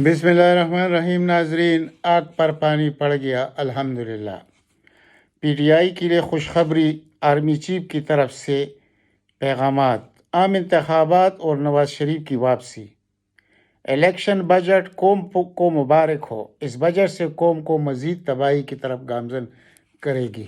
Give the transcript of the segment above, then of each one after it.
بسم اللہ الرحمن الرحیم۔ ناظرین، آگ پر پانی پڑ گیا الحمدللہ۔ پی ٹی آئی کے لیے خوشخبری، آرمی چیف کی طرف سے پیغامات، عام انتخابات اور نواز شریف کی واپسی۔ الیکشن بجٹ قوم کو مبارک ہو، اس بجٹ سے قوم کو مزید تباہی کی طرف گامزن کرے گی۔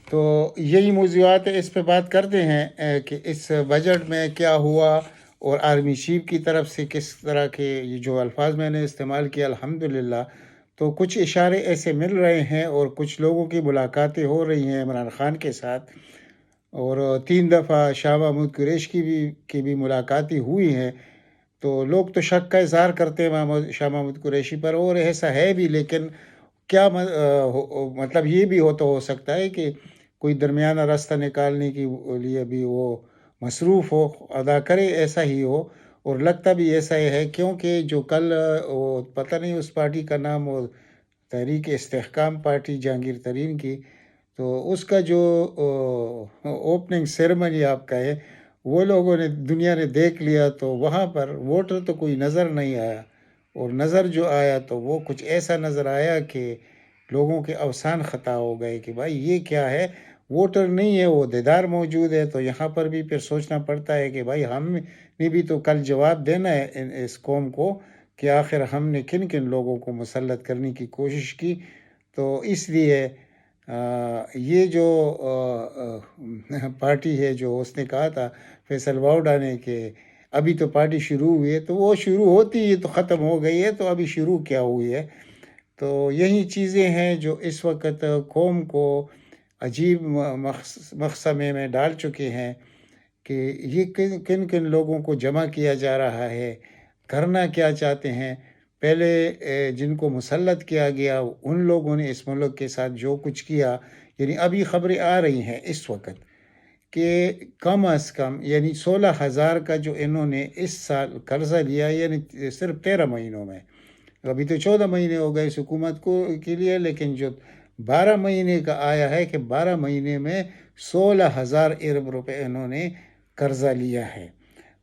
تو یہی موضوعات ہیں، اس پہ بات کرتے ہیں کہ اس بجٹ میں کیا ہوا اور آرمی چیف کی طرف سے کس طرح کے یہ جو الفاظ میں نے استعمال کیا الحمدللہ، تو کچھ اشارے ایسے مل رہے ہیں اور کچھ لوگوں کی ملاقاتیں ہو رہی ہیں عمران خان کے ساتھ، اور 3 دفعہ شاہ محمود قریشی کی بھی ملاقاتیں ہوئی ہیں۔ تو لوگ تو شک کا اظہار کرتے ہیں شاہ محمود قریشی پر، اور ایسا ہے بھی، لیکن کیا مطلب یہ بھی ہو سکتا ہے کہ کوئی درمیانہ راستہ نکالنے کے لیے بھی وہ مصروف ہو، ادا کرے، ایسا ہی ہو، اور لگتا بھی ایسا ہی ہے، کیونکہ جو کل وہ پتہ نہیں اس پارٹی کا نام، وہ تحریک استحکام پارٹی جہانگیر ترین کی، تو اس کا جو اوپننگ سیریمنی آپ کا ہے، وہ لوگوں نے دنیا نے دیکھ لیا، تو وہاں پر ووٹر تو کوئی نظر نہیں آیا، اور نظر جو آیا تو وہ کچھ ایسا نظر آیا کہ لوگوں کے اوسان خطا ہو گئے کہ بھائی یہ کیا ہے، ووٹر نہیں ہے، وہ دیدار موجود ہے۔ تو یہاں پر بھی پھر سوچنا پڑتا ہے کہ بھائی ہم نے بھی تو کل جواب دینا ہے اس قوم کو کہ آخر ہم نے کن کن لوگوں کو مسلط کرنے کی کوشش کی۔ تو اس لیے یہ جو پارٹی ہے، جو اس نے کہا تھا فیصل واؤڈا نے کہ ابھی تو پارٹی شروع ہوئی ہے، تو وہ شروع ہوتی ہے تو ختم ہو گئی ہے، تو ابھی شروع کیا ہوئی ہے؟ تو یہی چیزیں ہیں جو اس وقت قوم کو عجیب مخسمے میں ڈال چکے ہیں کہ یہ کن کن لوگوں کو جمع کیا جا رہا ہے، کرنا کیا چاہتے ہیں۔ پہلے جن کو مسلط کیا گیا ان لوگوں نے اس ملک کے ساتھ جو کچھ کیا، یعنی ابھی خبریں آ رہی ہیں اس وقت کہ کم از کم یعنی 16,000 کا جو انہوں نے اس سال قرضہ لیا، یعنی صرف 13 مہینوں میں، ابھی تو 14 مہینے ہو گئے اس حکومت کے لیے، لیکن جو 12 مہینے کا آیا ہے کہ 12 مہینے میں 16,000 ارب روپے انہوں نے قرضہ لیا ہے۔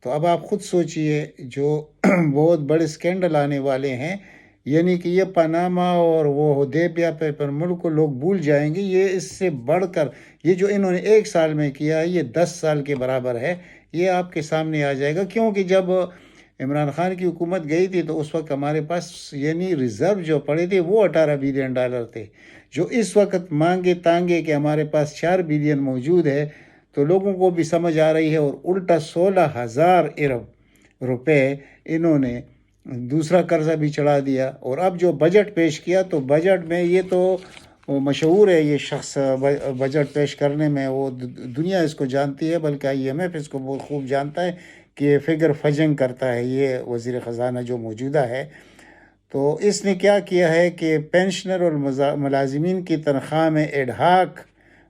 تو اب آپ خود سوچئے، جو بہت بڑے سکینڈل آنے والے ہیں، یعنی کہ یہ پاناما اور وہ ہدیبیہ پر ملک کو لوگ بھول جائیں گے، یہ اس سے بڑھ کر یہ جو انہوں نے 1 سال میں کیا ہے، یہ 10 سال کے برابر ہے، یہ آپ کے سامنے آ جائے گا۔ کیونکہ جب عمران خان کی حکومت گئی تھی تو اس وقت ہمارے پاس یعنی ریزرو جو پڑے تھے وہ 18 بلین ڈالر تھے، جو اس وقت مانگے تانگے کہ ہمارے پاس 4 بلین موجود ہے، تو لوگوں کو بھی سمجھ آ رہی ہے، اور الٹا 16,000 ارب روپے انہوں نے دوسرا قرضہ بھی چڑھا دیا۔ اور اب جو بجٹ پیش کیا، تو بجٹ میں یہ تو مشہور ہے، یہ شخص بجٹ پیش کرنے میں وہ دنیا اس کو جانتی ہے، بلکہ IMF اس کو بہت خوب جانتا ہے کہ یہ فگر فجنگ کرتا ہے یہ وزیر خزانہ جو موجودہ ہے۔ تو اس نے کیا کیا ہے کہ پینشنر اور ملازمین کی تنخواہ میں ایڈہاک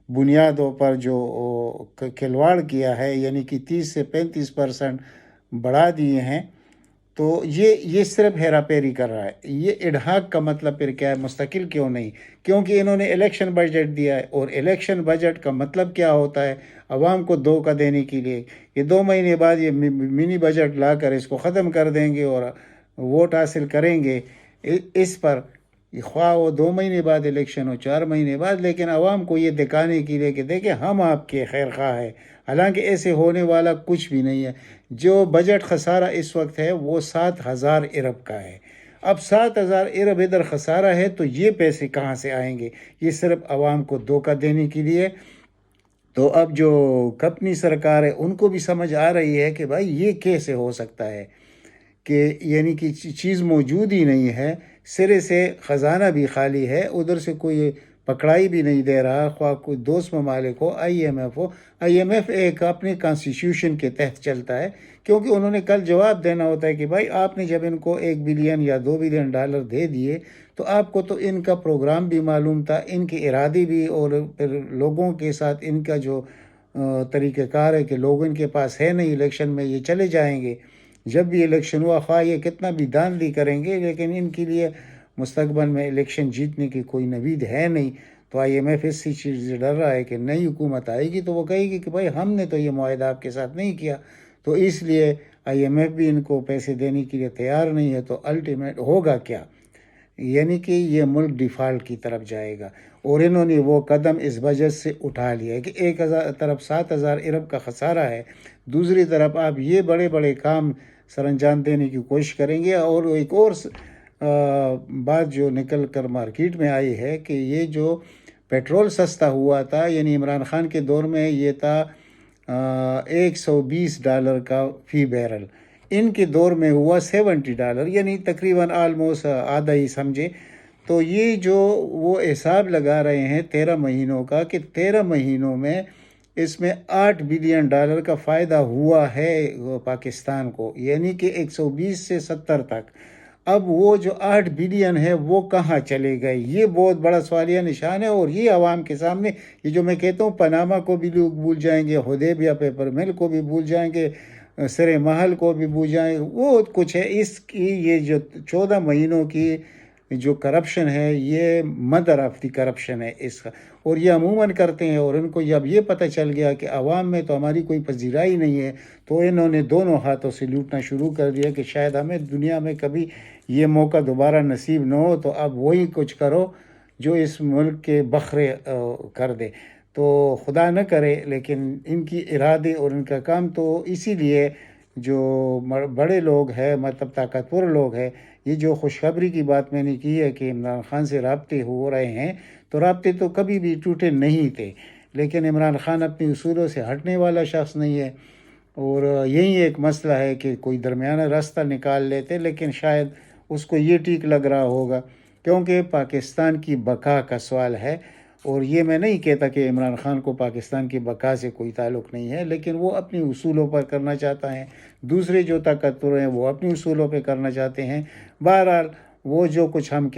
بنیادوں پر جو کھلواڑ کیا ہے، یعنی کہ 30 سے 35% بڑھا دیے ہیں۔ تو یہ صرف ہیرا پھیری کر رہا ہے۔ یہ ایڈہاک کا مطلب پھر کیا ہے، مستقل کیوں نہیں؟ کیونکہ انہوں نے الیکشن بجٹ دیا ہے، اور الیکشن بجٹ کا مطلب کیا ہوتا ہے؟ عوام کو دھوکہ دینے کے لیے یہ 2 مہینے بعد یہ منی بجٹ لا کر اس کو ختم کر دیں گے اور ووٹ حاصل کریں گے اس پر، خواہ وہ 2 مہینے بعد الیکشن ہو، 4 مہینے بعد، لیکن عوام کو یہ دکھانے کے لیے کہ دیکھیں ہم آپ کے خیر خواہ ہیں، حالانکہ ایسے ہونے والا کچھ بھی نہیں ہے۔ جو بجٹ خسارہ اس وقت ہے وہ 7,000 ارب کا ہے۔ اب 7,000 ارب ادھر خسارہ ہے، تو یہ پیسے کہاں سے آئیں گے؟ یہ صرف عوام کو دھوکہ دینے کے لیے۔ تو اب جو اپنی سرکار ہے ان کو بھی سمجھ آ رہی ہے کہ بھائی یہ کیسے ہو سکتا ہے کہ یعنی کہ چیز موجود ہی نہیں ہے، سرے سے خزانہ بھی خالی ہے، ادھر سے کوئی پکڑائی بھی نہیں دے رہا، خواہ کوئی دوست ممالک ہو، IMF ہو۔ IMF ایک اپنے کانسٹیٹیوشن کے تحت چلتا ہے، کیونکہ انہوں نے کل جواب دینا ہوتا ہے کہ بھائی آپ نے جب ان کو 1 بلین یا 2 بلین ڈالر دے دیے، تو آپ کو تو ان کا پروگرام بھی معلوم تھا، ان کے ارادے بھی، اور پھر لوگوں کے ساتھ ان کا جو طریقہ کار ہے کہ لوگ ان کے پاس ہے نہیں، الیکشن میں یہ چلے جائیں گے۔ جب بھی الیکشن ہوا، خواہ یہ کتنا بھی دھاندلی کریں گے، لیکن ان کے لیے مستقبل میں الیکشن جیتنے کی کوئی نوید ہے نہیں۔ تو IMF اسی چیز سے ڈر رہا ہے کہ نئی حکومت آئے گی تو وہ کہے گی کہ بھائی ہم نے تو یہ معاہدہ آپ کے ساتھ نہیں کیا۔ تو اس لیے IMF بھی ان کو پیسے دینے کے لیے تیار نہیں ہے، تو الٹیمیٹ ہوگا کیا؟ یعنی کہ یہ ملک ڈیفالٹ کی طرف جائے گا، اور انہوں نے وہ قدم اس وجہ سے اٹھا لیا ہے کہ ایک طرف 7,000 ارب کا خسارہ ہے، دوسری طرف آپ یہ بڑے بڑے کام سر انجام دینے کی کوشش کریں گے۔ اور ایک اور بات جو نکل کر مارکیٹ میں آئی ہے کہ یہ جو پیٹرول سستا ہوا تھا، یعنی عمران خان کے دور میں یہ تھا $120 کا فی بیرل، ان کے دور میں ہوا $70، یعنی تقریباً آلموسٹ آدھا ہی سمجھے۔ تو یہ جو وہ حساب لگا رہے ہیں 13 مہینوں کا، کہ 13 مہینوں میں اس میں $8 بلین کا فائدہ ہوا ہے پاکستان کو، یعنی کہ 120 سے 70 تک۔ اب وہ جو 8 بلین ہے وہ کہاں چلے گئے؟ یہ بہت بڑا سوالیہ نشان ہے، اور یہ عوام کے سامنے، یہ جو میں کہتا ہوں پاناما کو بھی لوگ بھول جائیں گے، حدیبیہ پیپر مل کو بھی بھول جائیں گے، سر محل کو بھی بھول جائیں گے، وہ کچھ ہے اس کی۔ یہ جو 14 مہینوں کی جو کرپشن ہے، یہ مدر آف دی کرپشن ہے اس کا، اور یہ عموماً کرتے ہیں۔ اور ان کو جب یہ پتہ چل گیا کہ عوام میں تو ہماری کوئی پذیرائی نہیں ہے، تو انہوں نے دونوں ہاتھوں سے لوٹنا شروع کر دیا کہ شاید ہمیں دنیا میں کبھی یہ موقع دوبارہ نصیب نہ ہو، تو اب وہی کچھ کرو جو اس ملک کے بکھرے کر دے۔ تو خدا نہ کرے، لیکن ان کی ارادے اور ان کا کام تو اسی لیے جو بڑے لوگ ہیں، مطلب طاقتور لوگ ہیں، یہ جو خوشخبری کی بات میں نے کی ہے کہ عمران خان سے رابطے ہو رہے ہیں، تو رابطے تو کبھی بھی ٹوٹے نہیں تھے، لیکن عمران خان اپنی اصولوں سے ہٹنے والا شخص نہیں ہے، اور یہی ایک مسئلہ ہے کہ کوئی درمیانہ راستہ نکال لیتے، لیکن شاید اس کو یہ ٹھیک لگ رہا ہوگا، کیونکہ پاکستان کی بقا کا سوال ہے۔ اور یہ میں نہیں کہتا کہ عمران خان کو پاکستان کی بقا سے کوئی تعلق نہیں ہے، لیکن وہ اپنی اصولوں پر کرنا چاہتا ہے، دوسرے جو طاقتور ہیں وہ اپنی اصولوں پہ کرنا چاہتے ہیں۔ بہرحال وہ جو کچھ ہم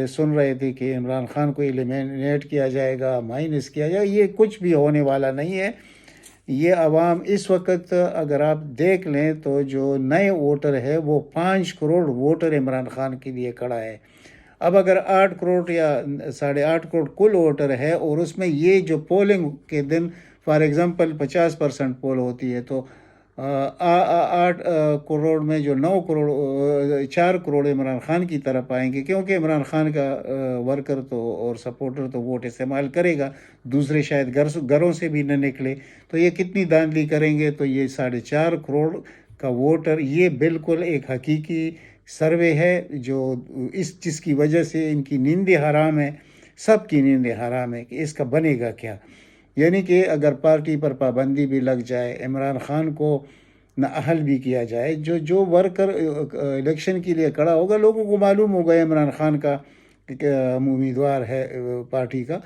سن رہے تھے کہ عمران خان کو ایلیمینیٹ کیا جائے گا، مائنس کیا جائے گا، یہ کچھ بھی ہونے والا نہیں ہے۔ یہ عوام اس وقت اگر آپ دیکھ لیں تو جو نئے ووٹر ہے وہ 5 کروڑ ووٹر عمران خان کے لیے کھڑا ہے۔ اب اگر 8 کروڑ یا 8.5 کروڑ کل ووٹر ہے، اور اس میں یہ جو پولنگ کے دن فار ایگزامپل 50% پول ہوتی ہے، تو 8 کروڑ میں جو 4 کروڑ عمران خان کی طرف آئیں گے، کیونکہ عمران خان کا ورکر تو اور سپورٹر تو ووٹ استعمال کرے گا، دوسرے شاید گھروں سے بھی نہ نکلے، تو یہ کتنی دھاندلی کریں گے؟ تو یہ 4.5 کروڑ کا ووٹر، یہ بالکل ایک حقیقی سروے ہے جو جس کی وجہ سے ان کی نیندیں حرام ہے، سب کی نیندیں حرام ہے کہ اس کا بنے گا کیا۔ یعنی کہ اگر پارٹی پر پابندی بھی لگ جائے، عمران خان کو نااہل بھی کیا جائے، جو ورکر الیکشن کے لیے کھڑا ہوگا، لوگوں کو معلوم ہوگا عمران خان کا امیدوار ہے پارٹی کا،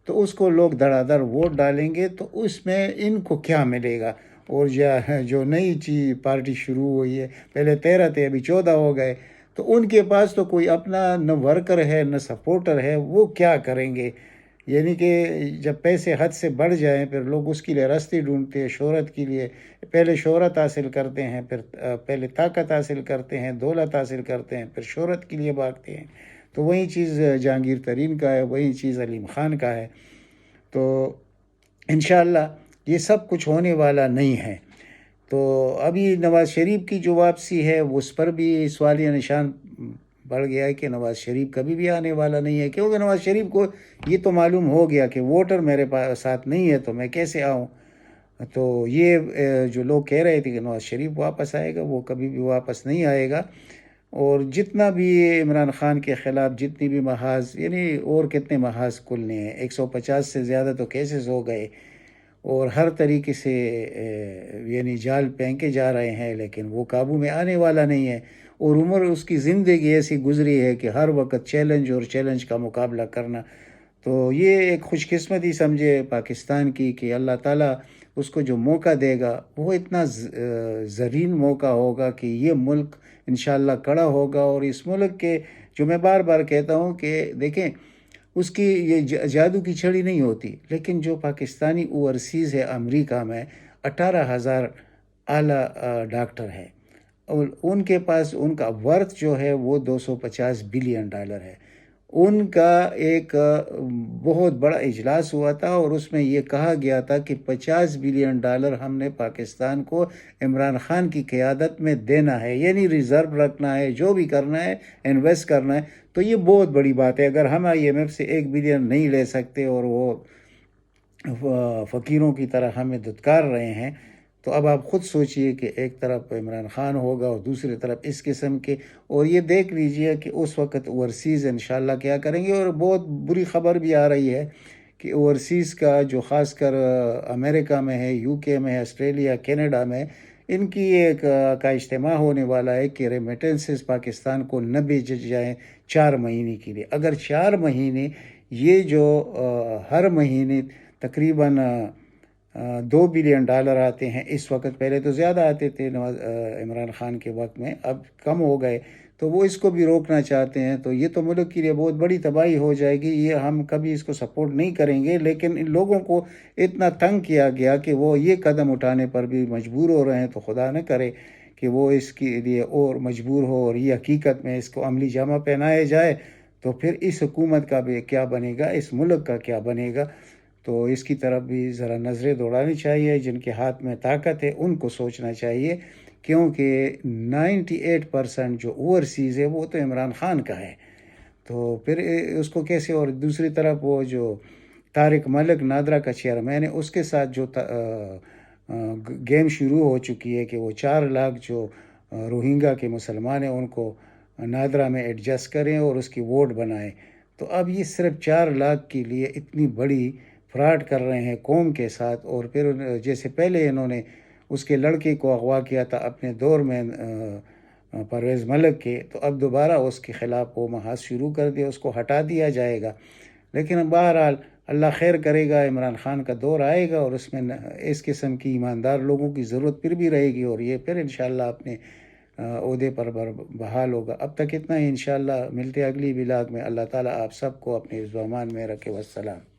تو اس کو لوگ دھڑا دھڑ ووٹ ڈالیں گے، تو اس میں ان کو کیا ملے گا؟ اور جو نئی پارٹی شروع ہوئی ہے، پہلے 13 تھے، ابھی 14 ہو گئے، تو ان کے پاس تو کوئی اپنا نہ ورکر ہے نہ سپورٹر ہے، وہ کیا کریں گے؟ یعنی کہ جب پیسے حد سے بڑھ جائیں، پھر لوگ اس کے لیے راستے ڈھونڈتے ہیں، شہرت کے لیے پہلے شہرت حاصل کرتے ہیں، پھر پہلے طاقت حاصل کرتے ہیں، دولت حاصل کرتے ہیں، پھر شہرت کے لیے بھاگتے ہیں۔ تو وہی چیز جہانگیر ترین کا ہے، وہی چیز علیم خان کا ہے۔ تو انشاءاللہ یہ سب کچھ ہونے والا نہیں ہے۔ تو ابھی نواز شریف کی جو واپسی ہے، اس پر بھی سوالیہ نشان بڑھ گیا ہے کہ نواز شریف کبھی بھی آنے والا نہیں ہے، کیونکہ نواز شریف کو یہ تو معلوم ہو گیا کہ ووٹر میرے ساتھ نہیں ہے، تو میں کیسے آؤں؟ تو یہ جو لوگ کہہ رہے تھے کہ نواز شریف واپس آئے گا، وہ کبھی بھی واپس نہیں آئے گا۔ اور جتنا بھی عمران خان کے خلاف جتنی بھی محاذ، یعنی اور کتنے محاذ کھلنے ہیں، 150 سے زیادہ تو کیسز ہو گئے، اور ہر طریقے سے یعنی جال پھینکے جا رہے ہیں، لیکن وہ قابو میں آنے والا نہیں ہے۔ اور عمر اس کی زندگی ایسی گزری ہے کہ ہر وقت چیلنج اور چیلنج کا مقابلہ کرنا۔ تو یہ ایک خوش قسمتی سمجھے پاکستان کی کہ اللہ تعالیٰ اس کو جو موقع دے گا، وہ اتنا زرین موقع ہوگا کہ یہ ملک انشاءاللہ کڑا ہوگا۔ اور اس ملک کے جو میں بار بار کہتا ہوں کہ دیکھیں، اس کی یہ جادو کی چھڑی نہیں ہوتی، لیکن جو پاکستانی اوورسیز ہے، امریکہ میں 18,000 اعلیٰ ڈاکٹر ہے، اور ان کے پاس ان کا ورتھ جو ہے وہ $250 بلین ہے، ان کا ایک بہت بڑا اجلاس ہوا تھا اور اس میں یہ کہا گیا تھا کہ $50 بلین ہم نے پاکستان کو عمران خان کی قیادت میں دینا ہے، یعنی ریزرو رکھنا ہے، جو بھی کرنا ہے انویسٹ کرنا ہے۔ تو یہ بہت بڑی بات ہے۔ اگر ہم IMF سے $1 بلین نہیں لے سکتے اور وہ فقیروں کی طرح ہمیں دھتکار رہے ہیں، تو اب آپ خود سوچئے کہ ایک طرف عمران خان ہوگا اور دوسری طرف اس قسم کے، اور یہ دیکھ لیجئے کہ اس وقت اوورسیز انشاءاللہ کیا کریں گے۔ اور بہت بری خبر بھی آ رہی ہے کہ اوورسیز کا جو خاص کر امریکہ میں ہے، UK میں ہے، آسٹریلیا، کینیڈا میں، ان کی ایک کا اجتماع ہونے والا ہے کہ ریمیٹنسز پاکستان کو نہ بھیجے جائیں 4 مہینے کے لیے۔ اگر 4 مہینے یہ جو ہر مہینے تقریباً $2 بلین آتے ہیں اس وقت، پہلے تو زیادہ آتے تھے عمران خان کے وقت میں، اب کم ہو گئے، تو وہ اس کو بھی روکنا چاہتے ہیں، تو یہ تو ملک کے لیے بہت بڑی تباہی ہو جائے گی۔ یہ ہم کبھی اس کو سپورٹ نہیں کریں گے، لیکن ان لوگوں کو اتنا تنگ کیا گیا کہ وہ یہ قدم اٹھانے پر بھی مجبور ہو رہے ہیں، تو خدا نہ کرے کہ وہ اس کے لیے اور مجبور ہو اور یہ حقیقت میں اس کو عملی جامہ پہنایا جائے، تو پھر اس حکومت کا بھی کیا بنے گا، اس ملک کا کیا بنے گا۔ تو اس کی طرف بھی ذرا نظریں دوڑانی چاہیے، جن کے ہاتھ میں طاقت ہے ان کو سوچنا چاہیے، کیونکہ 98% جو اوورسیز ہے وہ تو عمران خان کا ہے، تو پھر اس کو کیسے؟ اور دوسری طرف وہ جو طارق ملک نادرا کا چیئرمین ہے، اس کے ساتھ جو گیم شروع ہو چکی ہے کہ وہ 4 لاکھ جو روہنگا کے مسلمان ہیں ان کو نادرا میں ایڈجسٹ کریں اور اس کی ووٹ بنائیں۔ تو اب یہ صرف 4 لاکھ کے لیے اتنی بڑی فراڈ کر رہے ہیں قوم کے ساتھ، اور پھر جیسے پہلے انہوں نے اس کے لڑکے کو اغوا کیا تھا اپنے دور میں پرویز ملک کے، تو اب دوبارہ اس کے خلاف وہ محاذ شروع کر دیا، اس کو ہٹا دیا جائے گا۔ لیکن بہرحال اللہ خیر کرے گا، عمران خان کا دور آئے گا اور اس میں اس قسم کی ایماندار لوگوں کی ضرورت پھر بھی رہے گی، اور یہ پھر انشاءاللہ اپنے عہدے پر بحال ہوگا۔ اب تک اتنا ہی، انشاءاللہ ملتے اگلی ولاگ میں۔ اللہ تعالیٰ آپ سب کو اپنے ضمان میں رکھے۔ والسلام۔